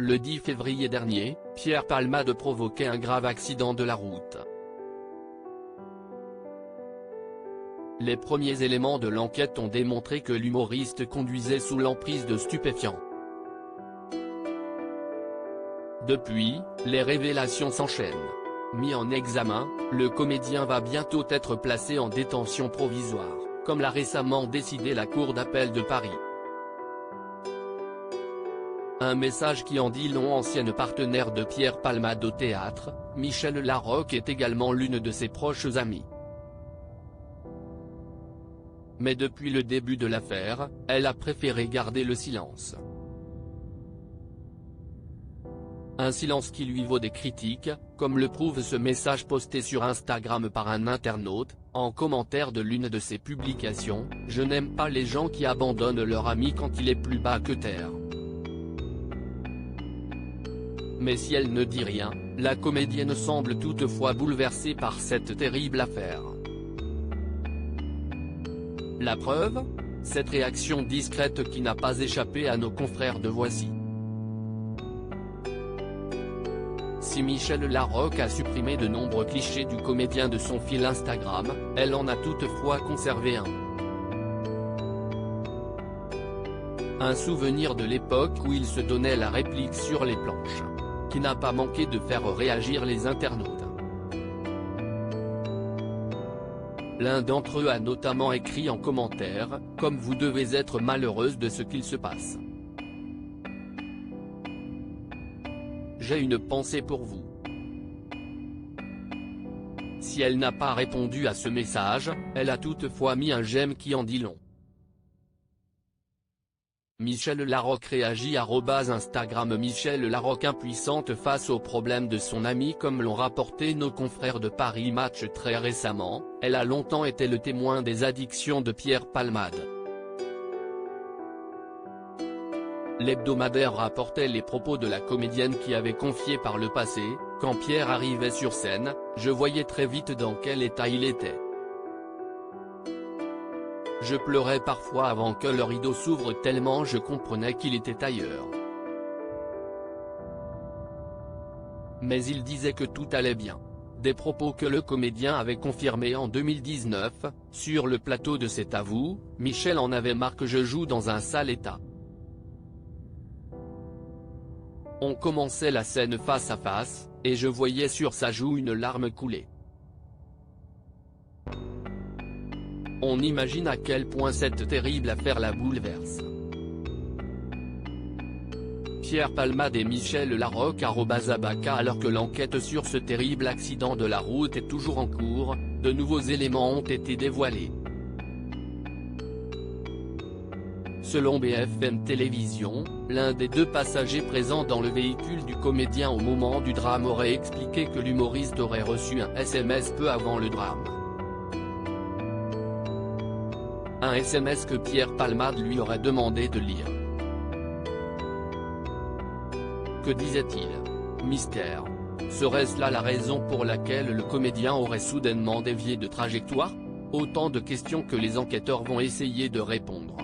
Le 10 février dernier, Pierre Palmade provoquait un grave accident de la route. Les premiers éléments de l'enquête ont démontré que l'humoriste conduisait sous l'emprise de stupéfiants. Depuis, les révélations s'enchaînent. Mis en examen, le comédien va bientôt être placé en détention provisoire, comme l'a récemment décidé la Cour d'appel de Paris. Un message qui en dit long. Ancienne partenaire de Pierre Palmade au théâtre, Michel Larocque est également l'une de ses proches amies. Mais depuis le début de l'affaire, elle a préféré garder le silence. Un silence qui lui vaut des critiques, comme le prouve ce message posté sur Instagram par un internaute, en commentaire de l'une de ses publications: « Je n'aime pas les gens qui abandonnent leur ami quand il est plus bas que terre. » Mais si elle ne dit rien, la comédienne semble toutefois bouleversée par cette terrible affaire. La preuve ? Cette réaction discrète qui n'a pas échappé à nos confrères de Voici. Si Michel Larocque a supprimé de nombreux clichés du comédien de son fil Instagram, elle en a toutefois conservé un. Un souvenir de l'époque où il se donnait la réplique sur les planches, qui n'a pas manqué de faire réagir les internautes. L'un d'entre eux a notamment écrit en commentaire: « Comme vous devez être malheureuse de ce qu'il se passe. J'ai une pensée pour vous. » Si elle n'a pas répondu à ce message, elle a toutefois mis un j'aime qui en dit long. Michel Larocque réagit @Instagram. Michel Larocque impuissante face aux problèmes de son ami. Comme l'ont rapporté nos confrères de Paris Match très récemment, elle a longtemps été le témoin des addictions de Pierre Palmade. L'hebdomadaire rapportait les propos de la comédienne qui avait confié par le passé: « Quand Pierre arrivait sur scène, je voyais très vite dans quel état il était. Je pleurais parfois avant que le rideau s'ouvre tellement je comprenais qu'il était ailleurs. Mais il disait que tout allait bien. » Des propos que le comédien avait confirmés en 2019, sur le plateau de C'est à vous. Michel en avait marre que je joue dans un sale état. On commençait la scène face à face, et je voyais sur sa joue une larme couler. On imagine à quel point cette terrible affaire la bouleverse. Pierre Palmade et Michel Larocque @Abaka. Alors que l'enquête sur ce terrible accident de la route est toujours en cours, de nouveaux éléments ont été dévoilés. Selon BFM Télévision, l'un des deux passagers présents dans le véhicule du comédien au moment du drame aurait expliqué que l'humoriste aurait reçu un SMS peu avant le drame. Un SMS que Pierre Palmade lui aurait demandé de lire. Que disait-il ? Mystère. Serait-ce là la raison pour laquelle le comédien aurait soudainement dévié de trajectoire ? Autant de questions que les enquêteurs vont essayer de répondre.